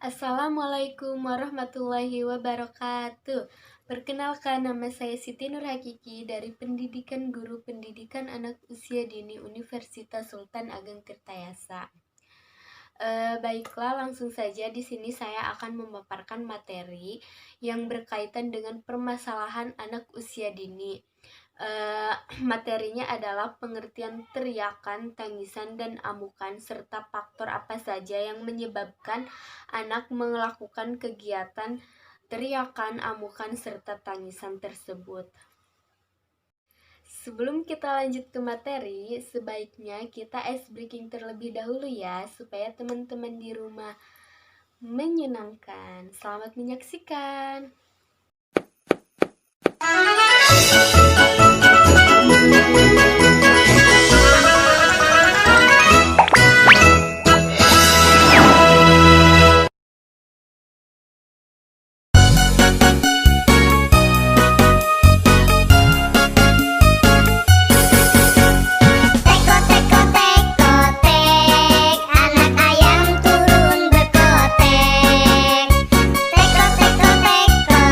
Assalamualaikum warahmatullahi wabarakatuh. Perkenalkan, nama saya Siti Nur Hakiki dari Pendidikan Guru Pendidikan Anak Usia Dini Universitas Sultan Ageng Tirtayasa. Baiklah, langsung saja di sini saya akan memaparkan materi yang berkaitan dengan permasalahan anak usia dini. Materinya adalah pengertian teriakan, tangisan, dan amukan, serta faktor apa saja yang menyebabkan anak melakukan kegiatan teriakan, amukan, serta tangisan tersebut. Sebelum kita lanjut ke materi, sebaiknya kita ice breaking terlebih dahulu ya, supaya teman-teman di rumah menyenangkan. Selamat menyaksikan. Teko teko teko tek, anak ayam turun berkotek. Teko teko teko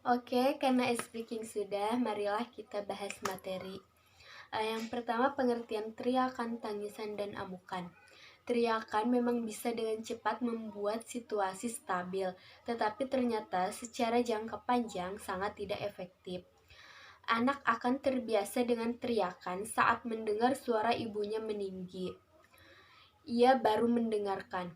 Oke, karena speaking sudah, marilah kita bahas materi. Yang pertama, pengertian teriakan, tangisan, dan amukan. Teriakan memang bisa dengan cepat membuat situasi stabil, tetapi ternyata secara jangka panjang sangat tidak efektif. Anak akan terbiasa dengan teriakan saat mendengar suara ibunya meninggi. Ia baru mendengarkan.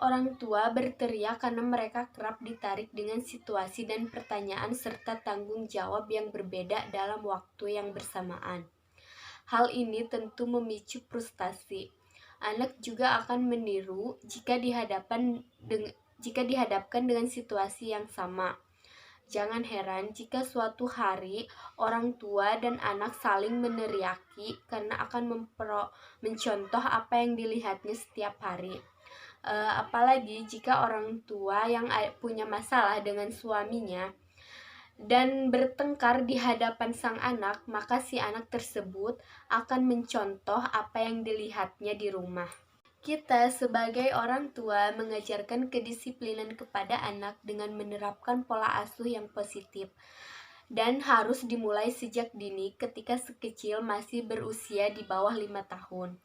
Orang tua berteriak karena mereka kerap ditarik dengan situasi dan pertanyaan serta tanggung jawab yang berbeda dalam waktu yang bersamaan. Hal ini tentu memicu frustasi. Anak juga akan meniru jika dihadapkan dengan situasi yang sama. Jangan heran jika suatu hari orang tua dan anak saling meneriaki karena akan mencontoh apa yang dilihatnya setiap hari. Apalagi jika orang tua yang punya masalah dengan suaminya dan bertengkar di hadapan sang anak, maka si anak tersebut akan mencontoh apa yang dilihatnya di rumah. Kita sebagai orang tua mengajarkan kedisiplinan kepada anak dengan menerapkan pola asuh yang positif dan harus dimulai sejak dini ketika sekecil masih berusia di bawah 5 tahun.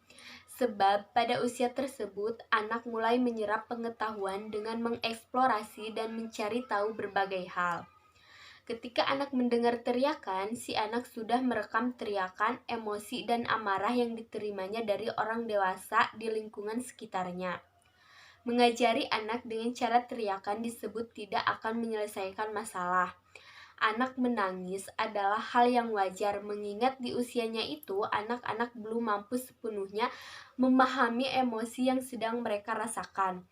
Sebab pada usia tersebut anak mulai menyerap pengetahuan dengan mengeksplorasi dan mencari tahu berbagai hal. Ketika anak mendengar teriakan, si anak sudah merekam teriakan, emosi, dan amarah yang diterimanya dari orang dewasa di lingkungan sekitarnya. Mengajari anak dengan cara teriakan disebut tidak akan menyelesaikan masalah. Anak menangis adalah hal yang wajar, mengingat di usianya itu anak-anak belum mampu sepenuhnya memahami emosi yang sedang mereka rasakan.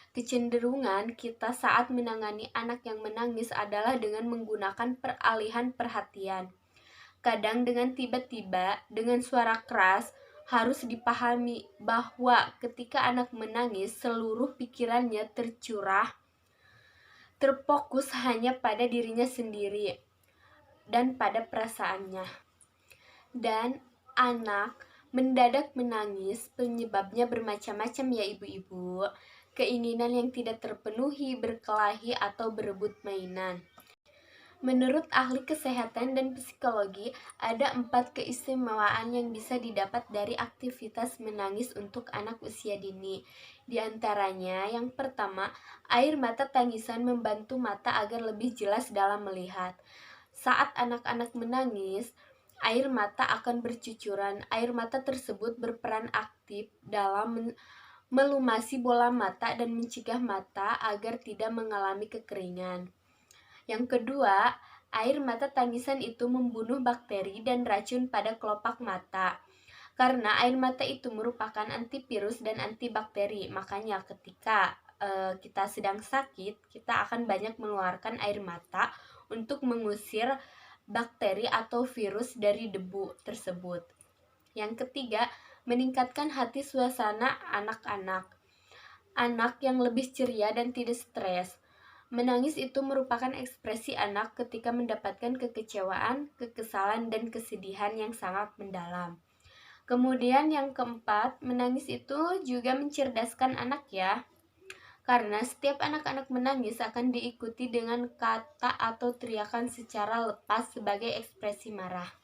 Kecenderungan kita saat menangani anak yang menangis adalah dengan menggunakan peralihan perhatian. Kadang dengan tiba-tiba, dengan suara keras, harus dipahami bahwa ketika anak menangis, seluruh pikirannya terfokus hanya pada dirinya sendiri dan pada perasaannya. Dan anak mendadak menangis, penyebabnya bermacam-macam ya ibu-ibu. Keinginan yang tidak terpenuhi, berkelahi, atau berebut mainan. Menurut ahli kesehatan dan psikologi, ada 4 keistimewaan yang bisa didapat dari aktivitas menangis untuk anak usia dini. Di antaranya, yang pertama, air mata tangisan membantu mata agar lebih jelas dalam melihat. Saat anak-anak menangis, air mata akan bercucuran. Air mata tersebut berperan aktif dalam melumasi bola mata dan mencegah mata agar tidak mengalami kekeringan. Yang kedua, air mata tangisan itu membunuh bakteri dan racun pada kelopak mata. Karena air mata itu merupakan antivirus dan antibakteri. Makanya ketika kita sedang sakit, kita akan banyak mengeluarkan air mata untuk mengusir bakteri atau virus dari debu tersebut. Yang ketiga, meningkatkan hati suasana anak-anak. Anak yang lebih ceria dan tidak stres. Menangis itu merupakan ekspresi anak ketika mendapatkan kekecewaan, kekesalan, dan kesedihan yang sangat mendalam. Kemudian yang keempat, menangis itu juga mencerdaskan anak ya. Karena setiap anak-anak menangis akan diikuti dengan kata atau teriakan secara lepas sebagai ekspresi marah.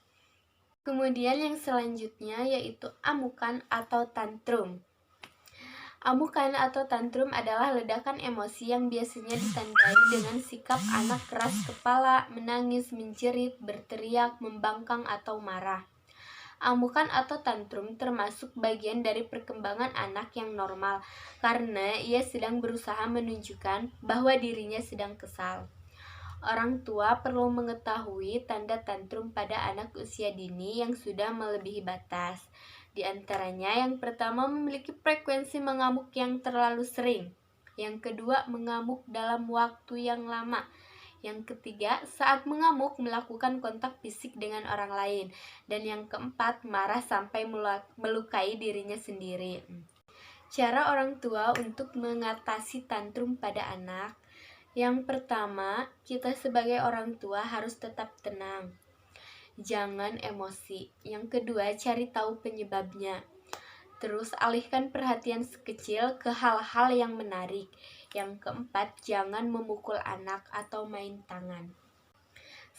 Kemudian yang selanjutnya yaitu amukan atau tantrum. Amukan atau tantrum adalah ledakan emosi yang biasanya ditandai dengan sikap anak keras kepala, menangis, menjerit, berteriak, membangkang, atau marah. Amukan atau tantrum termasuk bagian dari perkembangan anak yang normal karena ia sedang berusaha menunjukkan bahwa dirinya sedang kesal. Orang tua perlu mengetahui tanda tantrum pada anak usia dini yang sudah melebihi batas. Di antaranya, yang pertama memiliki frekuensi mengamuk yang terlalu sering. Yang kedua, mengamuk dalam waktu yang lama. Yang ketiga, saat mengamuk melakukan kontak fisik dengan orang lain. Dan yang keempat, marah sampai melukai dirinya sendiri. Cara orang tua untuk mengatasi tantrum pada anak. Yang pertama, kita sebagai orang tua harus tetap tenang. Jangan emosi. Yang kedua, cari tahu penyebabnya. Terus alihkan perhatian sekecil ke hal-hal yang menarik. Yang keempat, jangan memukul anak atau main tangan.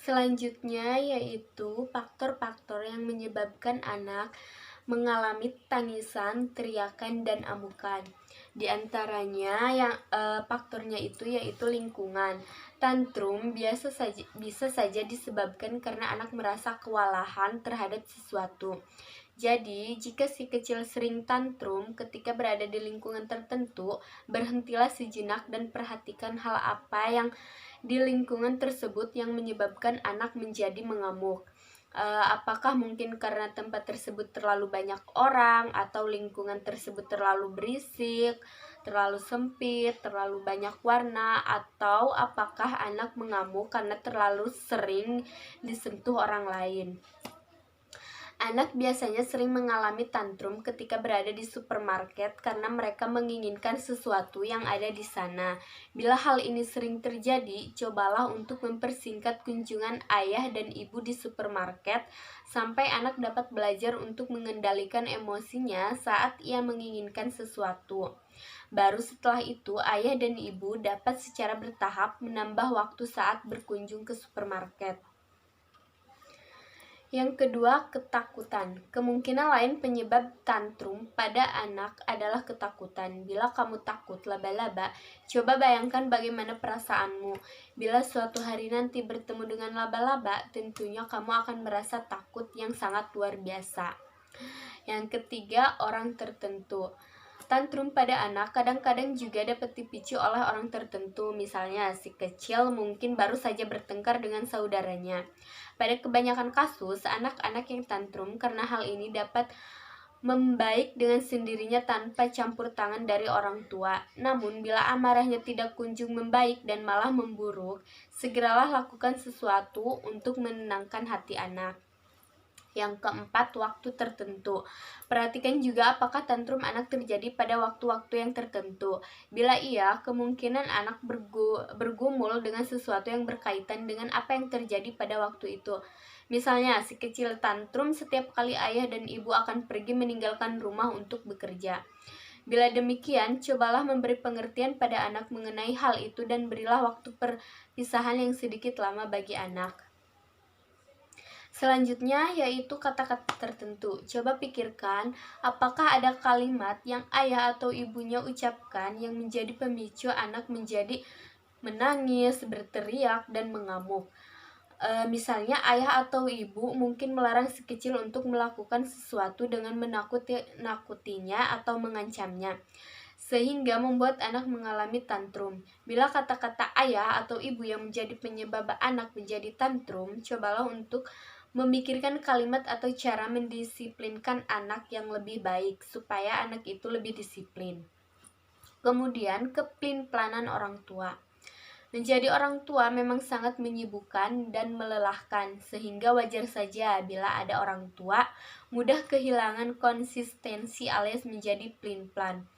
Selanjutnya yaitu faktor-faktor yang menyebabkan anak mengalami tangisan, teriakan, dan amukan. Di antaranya faktornya itu yaitu lingkungan. Tantrum bisa saja disebabkan karena anak merasa kewalahan terhadap sesuatu. Jadi, jika si kecil sering tantrum ketika berada di lingkungan tertentu, berhentilah sejenak dan perhatikan hal apa yang di lingkungan tersebut yang menyebabkan anak menjadi mengamuk. Apakah mungkin karena tempat tersebut terlalu banyak orang, atau lingkungan tersebut terlalu berisik, terlalu sempit, terlalu banyak warna, atau apakah anak mengamuk karena terlalu sering disentuh orang lain. Anak biasanya sering mengalami tantrum ketika berada di supermarket karena mereka menginginkan sesuatu yang ada di sana. Bila hal ini sering terjadi, cobalah untuk mempersingkat kunjungan ayah dan ibu di supermarket sampai anak dapat belajar untuk mengendalikan emosinya saat ia menginginkan sesuatu. Baru setelah itu, ayah dan ibu dapat secara bertahap menambah waktu saat berkunjung ke supermarket. Yang kedua, ketakutan. Kemungkinan lain penyebab tantrum pada anak adalah ketakutan. Bila kamu takut laba-laba, coba bayangkan bagaimana perasaanmu. Bila suatu hari nanti bertemu dengan laba-laba, tentunya kamu akan merasa takut yang sangat luar biasa. Yang ketiga, orang tertentu. Tantrum pada anak kadang-kadang juga dapat dipicu oleh orang tertentu. Misalnya, si kecil mungkin baru saja bertengkar dengan saudaranya. Pada kebanyakan kasus, anak-anak yang tantrum karena hal ini dapat membaik dengan sendirinya tanpa campur tangan dari orang tua. Namun, bila amarahnya tidak kunjung membaik dan malah memburuk, segeralah lakukan sesuatu untuk menenangkan hati anak. Yang keempat, waktu tertentu. Perhatikan juga apakah tantrum anak terjadi pada waktu-waktu yang tertentu. Bila iya, kemungkinan anak bergumul dengan sesuatu yang berkaitan dengan apa yang terjadi pada waktu itu. Misalnya, si kecil tantrum setiap kali ayah dan ibu akan pergi meninggalkan rumah untuk bekerja. Bila demikian, cobalah memberi pengertian pada anak mengenai hal itu dan berilah waktu perpisahan yang sedikit lama bagi anak. Selanjutnya yaitu kata-kata tertentu. Coba pikirkan, apakah ada kalimat yang ayah atau ibunya ucapkan yang menjadi pemicu anak menjadi menangis, berteriak, dan mengamuk. Misalnya ayah atau ibu mungkin melarang si kecil untuk melakukan sesuatu dengan menakutinya atau mengancamnya, sehingga membuat anak mengalami tantrum. Bila kata-kata ayah atau ibu yang menjadi penyebab anak menjadi tantrum, cobalah untuk memikirkan kalimat atau cara mendisiplinkan anak yang lebih baik supaya anak itu lebih disiplin. Kemudian, kepelin-pelanan orang tua. Menjadi orang tua memang sangat menyibukkan dan melelahkan, sehingga wajar saja bila ada orang tua mudah kehilangan konsistensi alias menjadi pelin-pelan.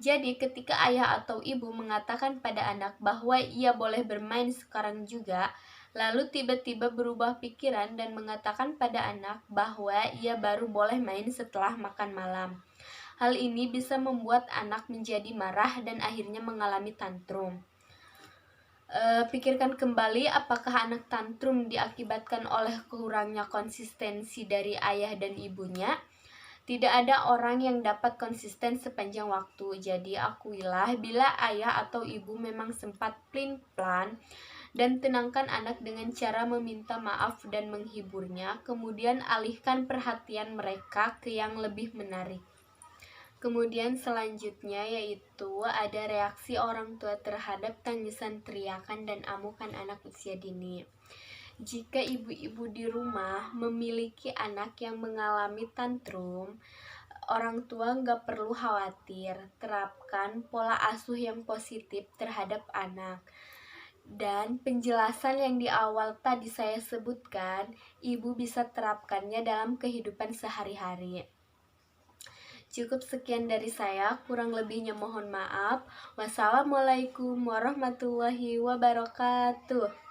Jadi ketika ayah atau ibu mengatakan pada anak bahwa ia boleh bermain sekarang juga, lalu tiba-tiba berubah pikiran dan mengatakan pada anak bahwa ia baru boleh main setelah makan malam. Hal ini bisa membuat anak menjadi marah dan akhirnya mengalami tantrum. Pikirkan kembali apakah anak tantrum diakibatkan oleh kurangnya konsistensi dari ayah dan ibunya. Tidak ada orang yang dapat konsisten sepanjang waktu. Jadi akuilah bila ayah atau ibu memang sempat pelin-pelan, dan tenangkan anak dengan cara meminta maaf dan menghiburnya, kemudian alihkan perhatian mereka ke yang lebih menarik. Kemudian selanjutnya yaitu ada reaksi orang tua terhadap tangisan, teriakan, dan amukan anak usia dini. Jika ibu-ibu di rumah memiliki anak yang mengalami tantrum, orang tua nggak perlu khawatir. Terapkan pola asuh yang positif terhadap anak. Dan penjelasan yang di awal tadi saya sebutkan, ibu bisa terapkannya dalam kehidupan sehari-hari. Cukup sekian dari saya, kurang lebihnya mohon maaf. Wassalamualaikum warahmatullahi wabarakatuh.